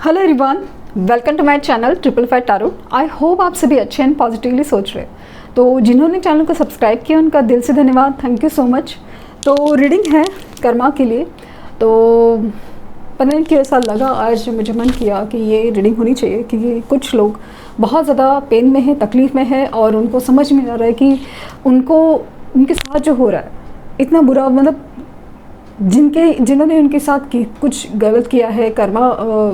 Hello everyone, welcome to my channel triple five tarot. I hope आप सभी अच्छे and positively सोच रहे हैं। तो जिन्होंने चैनल को सब्सक्राइब किया उनका दिल से धन्यवाद, थैंक यू सो मच। तो रीडिंग है कर्मा के लिए। तो पता नहीं क्यों ऐसा लगा, आज मुझे मन किया कि ये रीडिंग होनी चाहिए, क्योंकि कुछ लोग बहुत ज़्यादा पेन में है, तकलीफ़ में है और उनको समझ में आ रहा है कि उनके साथ जो हो रहा है इतना बुरा, मतलब जिन्होंने उनके साथ कुछ गलत किया है, कर्मा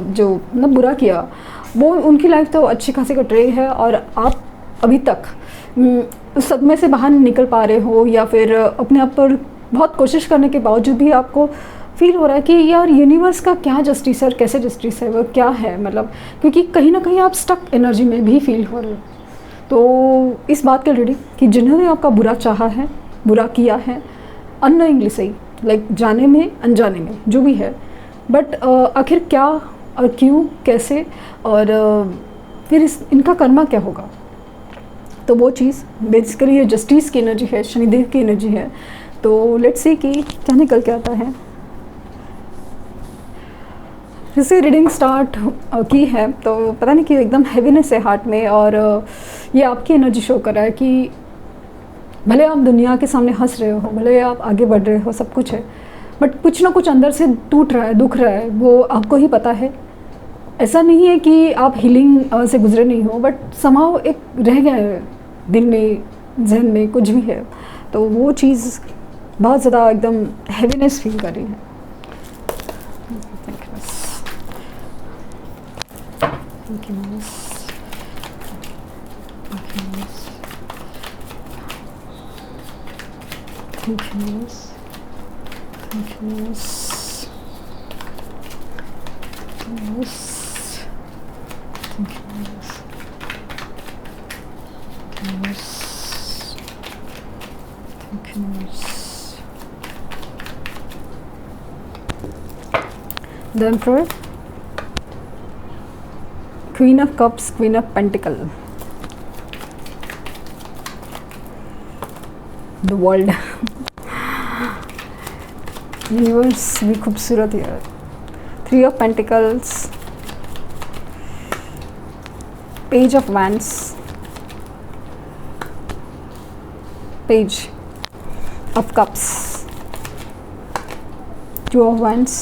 जो मतलब बुरा किया, वो उनकी लाइफ तो अच्छी खासी कट रही है और आप अभी तक उस सदमे से बाहर नहीं निकल पा रहे हो, या फिर अपने आप पर बहुत कोशिश करने के बावजूद भी आपको फील हो रहा है कि यार यूनिवर्स का क्या जस्टिस है और कैसे जस्टिस है, वो क्या है, मतलब क्योंकि कहीं ना कहीं आप स्टक एनर्जी में भी फील हो रहे हो। तो इस बात का रीडिंग कि जिन्होंने आपका बुरा चाहा है, बुरा किया है, अननोइंगली सही, लाइक जाने में अनजाने में जो भी है, बट आखिर क्या और क्यों, कैसे, और फिर इनका कर्मा क्या होगा। तो वो चीज़ बेसिकली ये जस्टिस की एनर्जी है, शनिदेव की एनर्जी है। तो लेट्स सी कि क्या निकल के आता है। जैसे रीडिंग स्टार्ट की है तो पता नहीं कि एकदम हैवीनेस है हार्ट में, और ये आपकी एनर्जी शो कर रहा है कि भले आप दुनिया के सामने हंस रहे हो, भले आप आगे बढ़ रहे हो, सब कुछ है, बट कुछ ना कुछ अंदर से टूट रहा है, दुख रहा है, वो आपको ही पता है। ऐसा नहीं है कि आप हीलिंग से गुजरे नहीं हो, बट समाव एक रह गया है दिल में, जहन में, कुछ भी है। तो वो चीज़ बहुत ज़्यादा एकदम हैवीनेस फील कर रही है। The Emperor, Queen of Cups, Queen of Pentacle, The World, universe भी खूबसूरत है। 3 of Pentacles, Page of Wands, Page of Cups, 2 of Wands,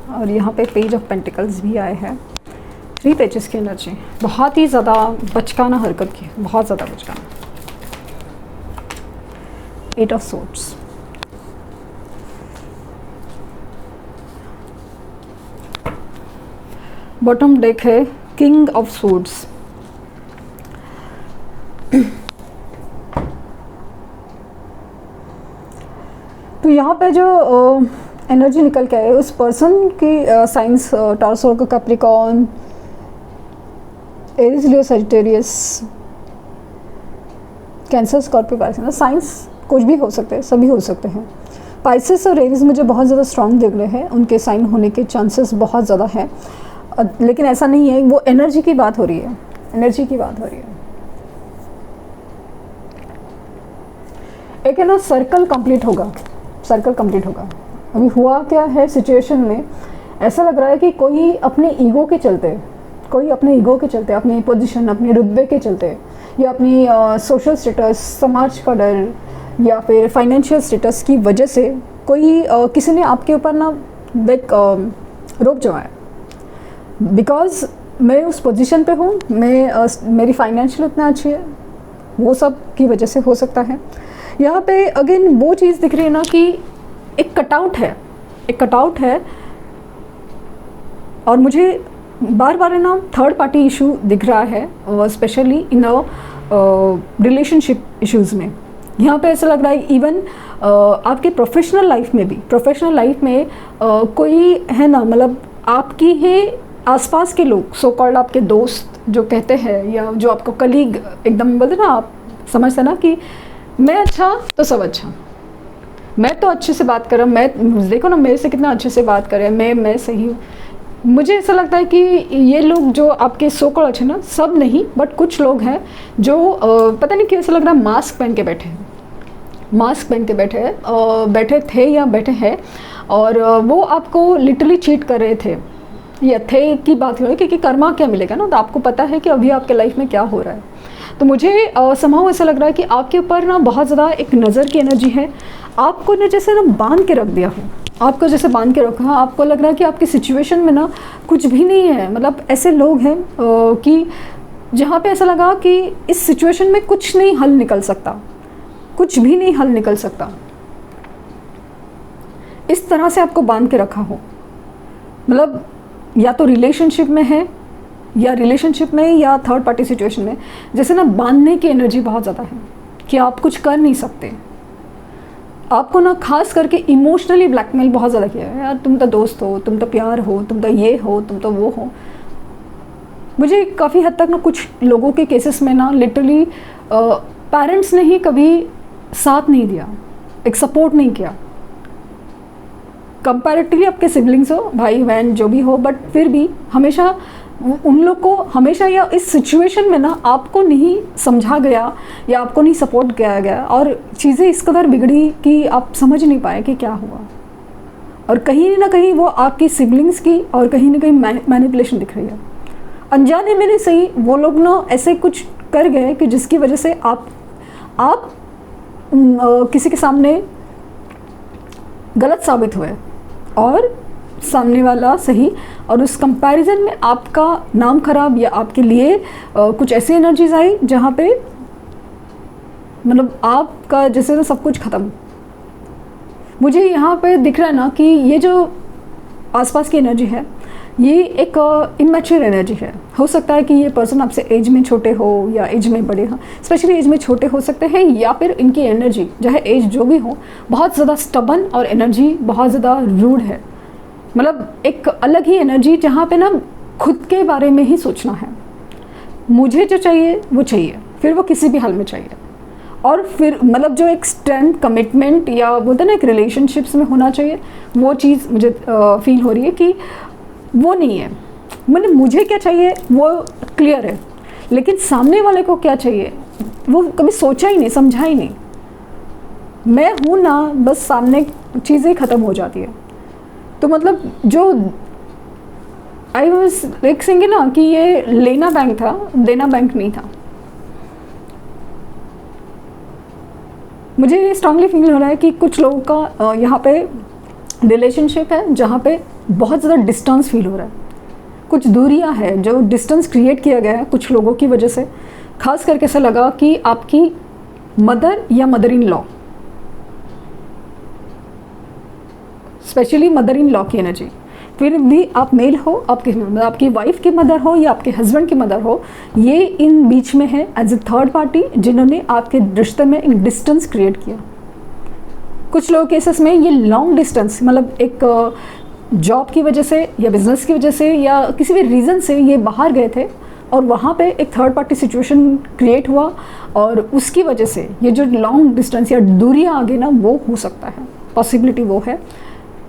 और यहाँ पे पेज ऑफ पेंटिकल्स भी आए हैं। 3 पेजेस की एनर्जी बहुत ही ज़्यादा बचकाना हरकत की, बहुत ज़्यादा बचकाना। 8 ऑफ सोर्ड्स, बॉटम डेक है किंग ऑफ सोर्ड्स। तो यहाँ पे जो एनर्जी निकल के आए उस पर्सन की signs Taurus, Capricorn, Aries, Leo, Sagittarius, Cancer, Scorpio, Pisces, signs कुछ भी हो सकते हैं, सभी हो सकते हैं। पाइसेस और एरीज मुझे बहुत ज़्यादा स्ट्रॉन्ग दिख रहे हैं, उनके साइन होने के चांसेस बहुत ज़्यादा है, लेकिन ऐसा नहीं है, वो एनर्जी की बात हो रही है, एनर्जी की बात हो रही है। एक है ना, सर्कल कंप्लीट होगा, सर्कल कंप्लीट होगा। अभी हुआ क्या है सिचुएशन में, ऐसा लग रहा है कि कोई अपने ईगो के चलते, अपनी पोजीशन, अपने रुतबे के चलते, या अपनी सोशल स्टेटस, समाज का डर, या फिर फाइनेंशियल स्टेटस की वजह से कोई किसी ने आपके ऊपर ना लाइक रोक जमाया। बिकॉज मैं उस पोजीशन पे हूँ, मेरी फाइनेंशियल इतना अच्छी है, वो सब की वजह से हो सकता है। यहाँ पे अगेन वो चीज़ दिख रही है ना कि एक कटआउट है, और मुझे बार बार है ना थर्ड पार्टी इशू दिख रहा है, स्पेशली इन रिलेशनशिप इश्यूज़ में। यहाँ पे ऐसा लग रहा है इवन आपके प्रोफेशनल लाइफ में कोई है ना, मतलब आपकी ही आसपास के लोग, सो कॉल्ड आपके दोस्त जो कहते हैं, या जो आपको कलीग एकदम बोलते ना, आप समझते ना कि मैं अच्छा तो सब अच्छा, मैं तो अच्छे से बात कर रहा हूँ, मैं देखो ना मेरे से कितना अच्छे से बात कर रहे हैं, मैं सही हूँ। मुझे ऐसा लगता है कि ये लोग जो आपके सो कॉल्ड अच्छे ना, सब नहीं बट कुछ लोग हैं जो पता नहीं क्यों ऐसा लग रहा है मास्क पहन के बैठे हैं, बैठे थे या बैठे हैं, और वो आपको लिटरली चीट कर रहे थे, ये थे की बात हो, क्योंकि कर्मा क्या मिलेगा ना, तो आपको पता है कि अभी आपके लाइफ में क्या हो रहा है। तो मुझे समहाउ ऐसा लग रहा है कि आपके ऊपर ना बहुत ज़्यादा एक नज़र की एनर्जी है, आपको ना जैसे ना बांध के रख दिया हो, आपको जैसे बांध के रखा, आपको लग रहा है कि आपकी सिचुएशन में ना कुछ भी नहीं है। मतलब ऐसे लोग हैं कि जहाँ पे ऐसा लगा कि इस सिचुएशन में कुछ नहीं हल निकल सकता, कुछ भी नहीं हल निकल सकता, इस तरह से आपको बांध के रखा हो। मतलब या तो रिलेशनशिप में है, या रिलेशनशिप में या थर्ड पार्टी सिचुएशन में, जैसे ना बांधने की एनर्जी बहुत ज़्यादा है कि आप कुछ कर नहीं सकते। आपको ना खास करके इमोशनली ब्लैकमेल बहुत ज़्यादा किया है, यार तुम तो दोस्त हो, तुम तो प्यार हो, तुम तो ये हो, तुम तो वो हो। मुझे काफ़ी हद तक ना कुछ लोगों के केसेस में ना लिटरली पेरेंट्स ने ही कभी साथ नहीं दिया, एक सपोर्ट नहीं किया। कंपैरेटिवली आपके सिबलिंग्स हो, भाई बहन जो भी हो, बट फिर भी हमेशा उन लोग को हमेशा या इस सिचुएशन में ना आपको नहीं समझा गया या आपको नहीं सपोर्ट किया गया, और चीज़ें इस कदर बिगड़ी कि आप समझ नहीं पाए कि क्या हुआ। और कहीं ना कहीं वो आपकी सिबलिंग्स की और कहीं ना कहीं मैनिपुलेशन दिख रही है। अनजाने में नहीं सही, वो लोग ना ऐसे कुछ कर गए कि जिसकी वजह से आप किसी के सामने गलत साबित हुए और सामने वाला सही, और उस कंपैरिजन में आपका नाम खराब या आपके लिए कुछ ऐसी एनर्जीज आई जहाँ पे मतलब आपका जैसे ना सब कुछ ख़त्म। मुझे यहाँ पे दिख रहा है ना कि ये जो आसपास की एनर्जी है, ये एक इमैच्योर एनर्जी है। हो सकता है कि ये पर्सन आपसे एज में छोटे हो या एज में बड़े हों, स्पेशली एज में छोटे हो सकते हैं, या फिर इनकी एनर्जी चाहे एज जो भी हो बहुत ज़्यादा स्टबन और एनर्जी बहुत ज़्यादा रूड है। मतलब एक अलग ही एनर्जी जहाँ पे ना खुद के बारे में ही सोचना है, मुझे जो चाहिए वो चाहिए, फिर वो किसी भी हाल में चाहिए। और फिर मतलब जो एक स्ट्रेंथ, कमिटमेंट या बोलते हैं ना एक रिलेशनशिप्स में होना चाहिए, वो चीज़ मुझे फील हो रही है कि वो नहीं है। मैंने मुझे क्या चाहिए वो क्लियर है, लेकिन सामने वाले को क्या चाहिए वो कभी सोचा ही नहीं, समझा ही नहीं। मैं हूँ ना, बस सामने चीज़ें ख़त्म हो जाती है। तो मतलब जो आई वाज लाइक सेइंग ना कि ये लेना बैंक था, देना बैंक नहीं था। मुझे ये स्ट्रांगली फील हो रहा है कि कुछ लोगों का यहाँ पे रिलेशनशिप है जहाँ पे बहुत ज़्यादा डिस्टेंस फील हो रहा है, कुछ दूरियाँ हैं, जो डिस्टेंस क्रिएट किया गया है कुछ लोगों की वजह से। खास करके ऐसा लगा कि आपकी मदर या mother in law, specially mother in law की एनर्जी, फिर भी आप मेल हो, आपकी वाइफ की मदर हो या आपके हस्बैंड की मदर हो, ये इन बीच में है एज ए थर्ड पार्टी जिन्होंने आपके रिश्ते में एक डिस्टेंस क्रिएट किया। कुछ लोगों केसेस में ये लॉन्ग डिस्टेंस, मतलब एक जॉब की वजह से या बिजनेस की वजह से या किसी भी रीज़न से ये बाहर गए थे और वहाँ पे एक थर्ड पार्टी सिचुएशन क्रिएट हुआ, और उसकी वजह से ये जो लॉन्ग डिस्टेंस या दूरियाँ आगे ना वो हो सकता है, पॉसिबिलिटी वो है।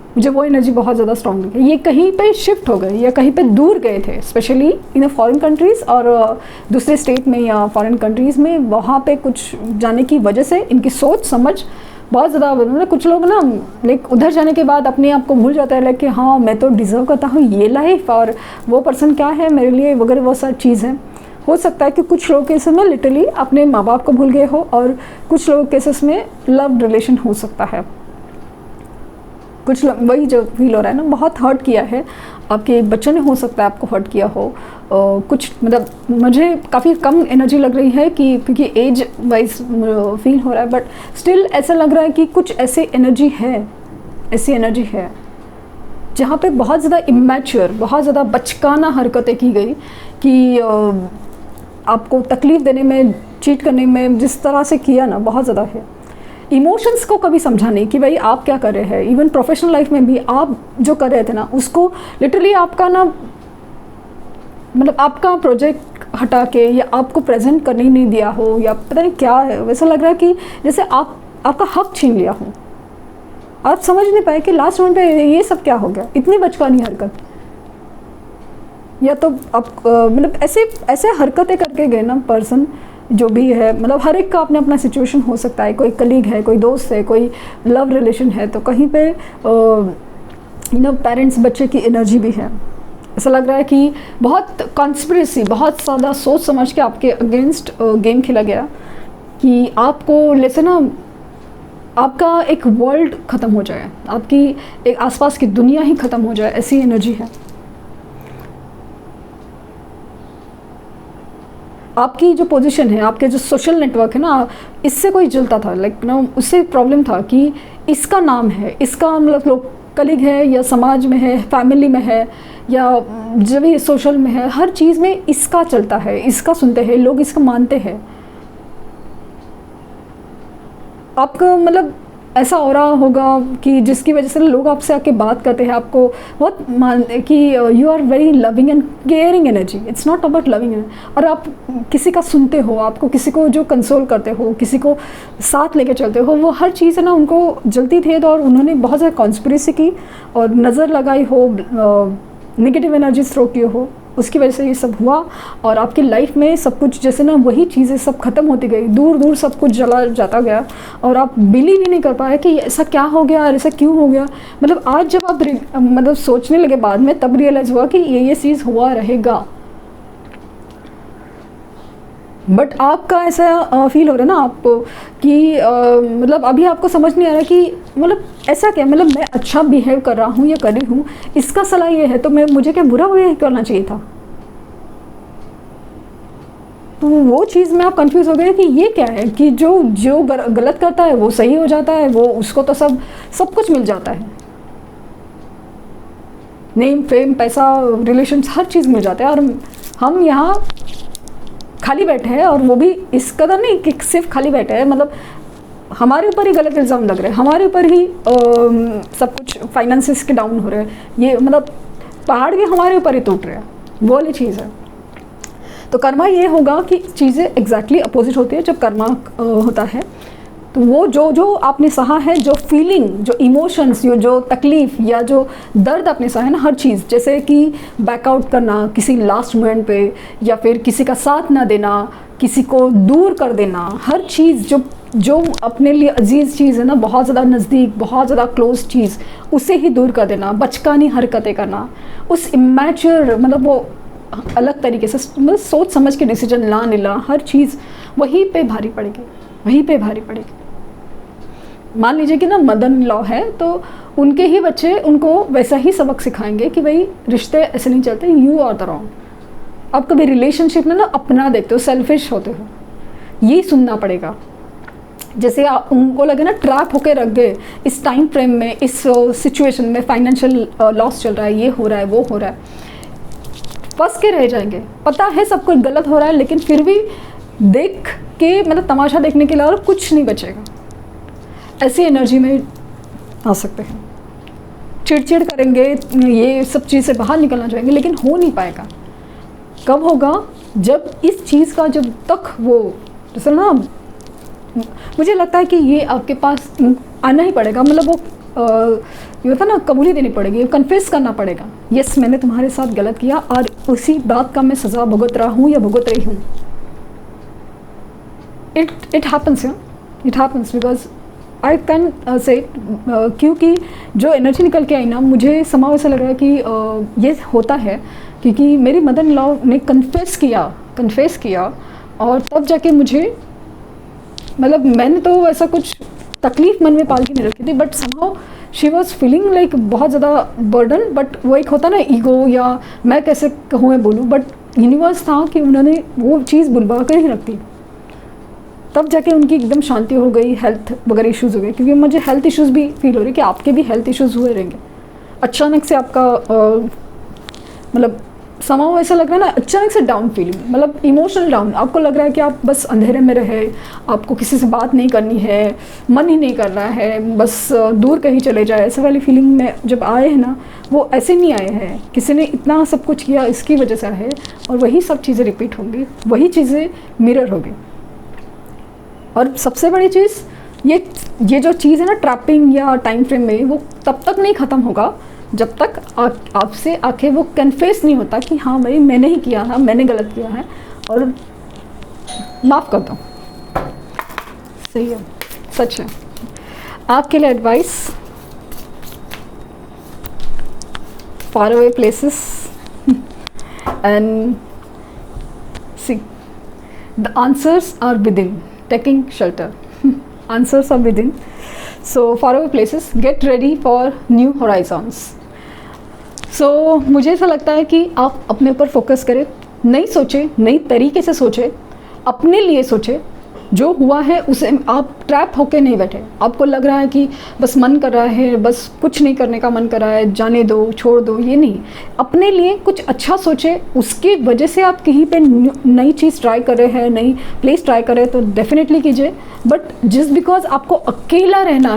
मुझे वो एनर्जी बहुत ज़्यादा स्ट्रॉन्ग लगी। ये कहीं पे शिफ्ट हो गए या कहीं पे दूर गए थे, स्पेशली इन फॉरेन कंट्रीज़ और दूसरे स्टेट में या फॉरेन कंट्रीज़ में, वहाँ पे कुछ जाने की वजह से इनकी सोच समझ बहुत ज़्यादा, मतलब कुछ लोग ना लाइक उधर जाने के बाद अपने आप को भूल जाता है, लाइक कि हाँ मैं तो डिज़र्व करता हूँ ये लाइफ, और वो पर्सन क्या है मेरे लिए वगैरह, वो सब चीज़ है। हो सकता है कि कुछ लोग केसेस में लिटरली अपने माँ बाप को भूल गए हो, और कुछ लोग केसेस में लव रिलेशन हो सकता है। कुछ वही जो फील हो रहा है ना, बहुत हर्ट किया है आपके बच्चों ने, हो सकता है आपको हर्ट किया हो। कुछ मतलब मुझे काफ़ी कम एनर्जी लग रही है कि क्योंकि एज वाइज फील हो रहा है, बट स्टिल ऐसा लग रहा है कि कुछ ऐसी एनर्जी है, ऐसी एनर्जी है जहाँ पे बहुत ज़्यादा इमैच्योर, बहुत ज़्यादा बचकाना हरकतें की गई कि आपको तकलीफ़ देने में, चीट करने में, जिस तरह से किया ना बहुत ज़्यादा है। इमोशंस को कभी समझा नहीं कि भाई आप क्या कर रहे हैं। इवन प्रोफेशनल लाइफ में भी आप जो कर रहे थे ना, उसको लिटरली आपका ना मतलब आपका प्रोजेक्ट हटा के या आपको प्रेजेंट करने ही नहीं दिया हो, या पता नहीं क्या है, वैसा लग रहा है कि जैसे आपका हक छीन लिया हो। आप समझ नहीं पाए कि लास्ट मोमेंट पे ये सब क्या हो गया, इतनी बचकानी हरकत। या तो आप मतलब ऐसे हरकतें करके गए ना पर्सन जो भी है, मतलब हर एक का अपना अपना सिचुएशन हो सकता है। कोई कलीग है, कोई दोस्त है, कोई लव रिलेशन है, तो कहीं पे पेरेंट्स बच्चे की एनर्जी भी है। ऐसा लग रहा है कि बहुत कॉन्स्पिरेसी, बहुत ज़्यादा सोच समझ के आपके अगेंस्ट गेम खेला गया कि आपको जैसे ना आपका एक वर्ल्ड ख़त्म हो जाए, आपकी एक आसपास की दुनिया ही ख़त्म हो जाए, ऐसी एनर्जी है। आपकी जो पोजीशन है, आपके जो सोशल नेटवर्क है ना, इससे कोई जलता था, लाइक ना उससे प्रॉब्लम था कि इसका नाम है, इसका मतलब लोग कलीग है या समाज में है, फैमिली में है या जब भी सोशल में है, हर चीज़ में इसका चलता है, इसका सुनते हैं लोग, इसका मानते हैं। आपका मतलब ऐसा हो रहा होगा कि जिसकी वजह से लोग आपसे आके बात करते हैं, आपको बहुत मान कि you are very loving and caring energy, it's not about loving energy. और आप किसी का सुनते हो, आपको किसी को जो कंसोल करते हो, किसी को साथ लेके चलते हो, वो हर चीज़ है ना उनको जलती थी और उन्होंने बहुत ज़्यादा कॉन्स्पिरेसी की और नज़र लगाई हो, नेगेटिव एनर्जी थ्रो की हो, उसकी वजह से ये सब हुआ। और आपकी लाइफ में सब कुछ जैसे ना वही चीज़ें सब ख़त्म होती गई, दूर दूर सब कुछ जला जाता गया और आप बिलीव ही नहीं कर पाए कि ऐसा क्या हो गया और ऐसा क्यों हो गया। मतलब आज जब आप मतलब सोचने लगे बाद में, तब रियलाइज़ हुआ कि ये चीज़ हुआ रहेगा। बट आपका ऐसा फील हो रहा है ना आपको कि मतलब अभी आपको समझ नहीं आ रहा कि मतलब ऐसा क्या, मतलब मैं अच्छा बिहेव कर रहा हूँ या कर रही हूँ, इसका सलाह ये है तो मुझे क्या बुरा बिहेव करना चाहिए था। तो वो चीज़ में आप कंफ्यूज हो गए कि ये क्या है कि जो जो गलत करता है वो सही हो जाता है, वो उसको तो सब कुछ मिल जाता है, नेम फेम पैसा रिलेशंस हर चीज़ मिल जाता है, और हम यहाँ खाली बैठे हैं। और वो भी इस कदर नहीं कि सिर्फ खाली बैठे हैं, मतलब हमारे ऊपर ही गलत इल्ज़ाम लग रहे हैं, हमारे ऊपर ही सब कुछ फाइनेंसेस के डाउन हो रहे हैं, ये मतलब पहाड़ भी हमारे ऊपर ही टूट रहे हैं, वो वाली चीज़ है। तो कर्मा ये होगा कि चीज़ें एग्जैक्टली अपोजिट होती है। जब कर्मा होता है तो वो जो आपने सहा है, जो फीलिंग, जो इमोशंस, जो तकलीफ़ या जो दर्द आपने सहा है ना, हर चीज़, जैसे कि बैकआउट करना किसी लास्ट मोमेंट पे, या फिर किसी का साथ ना देना, किसी को दूर कर देना, हर चीज़ जो अपने लिए अजीज़ चीज़ है ना, बहुत ज़्यादा नज़दीक, बहुत ज़्यादा क्लोज चीज़, उसे ही दूर कर देना, बचकानी हरकतें करना, उस इमेच्योर मतलब वो अलग तरीके से मतलब सोच समझ के डिसीजन ना लेना, हर चीज़ वहीं पे भारी पड़ेगी, वहीं पे भारी पड़ेगी। मान लीजिए कि ना मदन लॉ है, तो उनके ही बच्चे उनको वैसा ही सबक सिखाएंगे कि भाई रिश्ते ऐसे नहीं चलते, यू आर द रॉन्ग। आप कभी रिलेशनशिप में ना अपना देखते हो, सेल्फिश होते हो, ये सुनना पड़ेगा। जैसे आप उनको लगे ना ट्रैप होके रख गए इस टाइम फ्रेम में, इस सिचुएशन में, फाइनेंशियल लॉस चल रहा है, ये हो रहा है, वो हो रहा है, फंस के रह जाएंगे। पता है सब कुछ गलत हो रहा है, लेकिन फिर भी देख के मतलब तमाशा देखने के अलावा कुछ नहीं बचेगा। ऐसी एनर्जी में आ सकते हैं, चिड़चिड़ करेंगे, ये सब चीज़ से बाहर निकलना चाहेंगे, लेकिन हो नहीं पाएगा। कब होगा? जब इस चीज़ का जब तक वो जैसे ना, मुझे लगता है कि ये आपके पास आना ही पड़ेगा, मतलब वो ये होता ना, कबूली देनी पड़ेगी, कन्फेस करना पड़ेगा, यस मैंने तुम्हारे साथ गलत किया और उसी बात का मैं सज़ा भुगत रहा हूँ या भुगत रही हूँ। It happens, it happens because I can say, क्योंकि जो एनर्जी निकल के आई ना, मुझे समाव ऐसा लग रहा है कि ये होता है क्योंकि मेरी मदर इन लॉ ने कन्फेस किया और तब जाके मुझे, मतलब मैंने तो ऐसा कुछ तकलीफ़ मन में पाल के नहीं रखी थी, बट समाव शी वॉज फीलिंग लाइक बहुत ज़्यादा बर्डन। बट वो एक होता ना ईगो, या मैं कैसे कहूँ मैं बोलूँ, बट यूनिवर्स था कि उन्होंने वो चीज़ बुलवा कर ही रख दी। तब जाके उनकी एकदम शांति हो गई, हेल्थ वगैरह इश्यूज़ हो गए, क्योंकि मुझे हेल्थ इश्यूज़ भी फील हो रही कि आपके भी हेल्थ इश्यूज़ हुए रहेंगे अचानक से। आपका मतलब समाव ऐसा लग रहा है ना, अचानक से डाउन फीलिंग, मतलब इमोशनल डाउन, आपको लग रहा है कि आप बस अंधेरे में रहे, आपको किसी से बात नहीं करनी है, मन ही नहीं कर रहा है, बस दूर कहीं चले जाए, ऐसे वाली फीलिंग में जब आए हैं ना, वो ऐसे नहीं आए हैं, किसी ने इतना सब कुछ किया इसकी वजह से आए, और वही सब चीज़ें रिपीट होंगी, वही चीज़ें मिरर होगी। और सबसे बड़ी चीज़ ये जो चीज़ है ना ट्रैपिंग या टाइम फ्रेम में, वो तब तक नहीं ख़त्म होगा जब तक आपसे आके वो कन्फेस नहीं होता कि हाँ भाई मैंने ही किया है, मैंने गलत किया है और माफ़ कर दो। सही है, सच है। आपके लिए advice, far away places and see, the answers are within. Taking shelter. Answers are within. So far away places, get ready for new horizons. So मुझे ऐसा लगता है कि आप अपने ऊपर फोकस करें, नई सोचें, नई तरीके से सोचें, अपने लिए सोचें। जो हुआ है उसे आप ट्रैप होके नहीं बैठे। आपको लग रहा है कि बस मन कर रहा है, बस कुछ नहीं करने का मन कर रहा है, जाने दो, छोड़ दो, ये नहीं। अपने लिए कुछ अच्छा सोचें, उसकी वजह से आप कहीं पे नई चीज़ ट्राई कर रहे हैं, नई प्लेस ट्राई कर रहे हैं तो डेफिनेटली कीजिए। बट जस्ट बिकॉज आपको अकेला रहना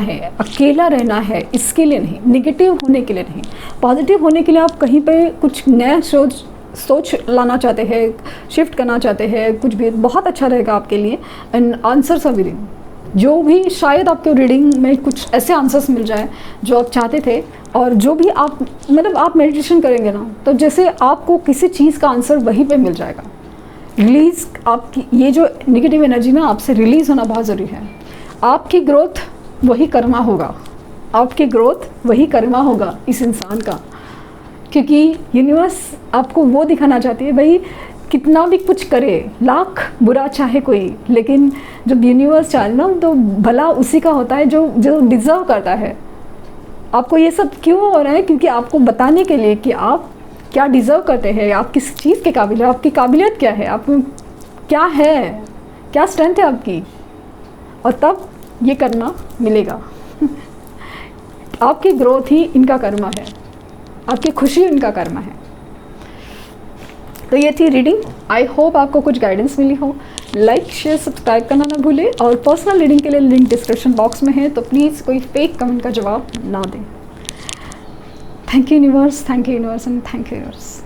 है इसके लिए नहीं, निगेटिव होने के लिए नहीं, पॉजिटिव होने के लिए आप कहीं पे कुछ नया सोच लाना चाहते हैं, शिफ्ट करना चाहते हैं, कुछ भी बहुत अच्छा रहेगा आपके लिए। And answers are within. जो भी शायद आपके रीडिंग में कुछ ऐसे आंसर्स मिल जाए जो आप चाहते थे, और जो भी आप मतलब आप मेडिटेशन करेंगे ना, तो जैसे आपको किसी चीज़ का आंसर वहीं पे मिल जाएगा। रिलीज़ आपकी ये जो नेगेटिव एनर्जी ना आपसे रिलीज़ होना बहुत ज़रूरी है। आपकी ग्रोथ वही कर्मा होगा, आपकी ग्रोथ वही कर्मा होगा इस इंसान का, क्योंकि यूनिवर्स आपको वो दिखाना चाहती है। भाई कितना भी कुछ करे, लाख बुरा चाहे कोई, लेकिन जब यूनिवर्स चाहे ना तो भला उसी का होता है जो डिज़र्व करता है। आपको ये सब क्यों हो रहा है? क्योंकि आपको बताने के लिए कि आप क्या डिज़र्व करते हैं, आप किस चीज़ के काबिल है, आपकी काबिलियत क्या है, आप क्या है, क्या स्ट्रेंथ है आपकी, और तब ये करना मिलेगा। आपकी ग्रोथ ही इनका कर्मा है, आपकी खुशी इनका कर्मा है। तो ये थी रीडिंग। आई होप आपको कुछ गाइडेंस मिली हो। लाइक, शेयर, सब्सक्राइब करना ना भूलें, और पर्सनल रीडिंग के लिए लिंक डिस्क्रिप्शन बॉक्स में है, तो प्लीज़ कोई फेक कमेंट का जवाब ना दें। Thank you universe, and thank you universe.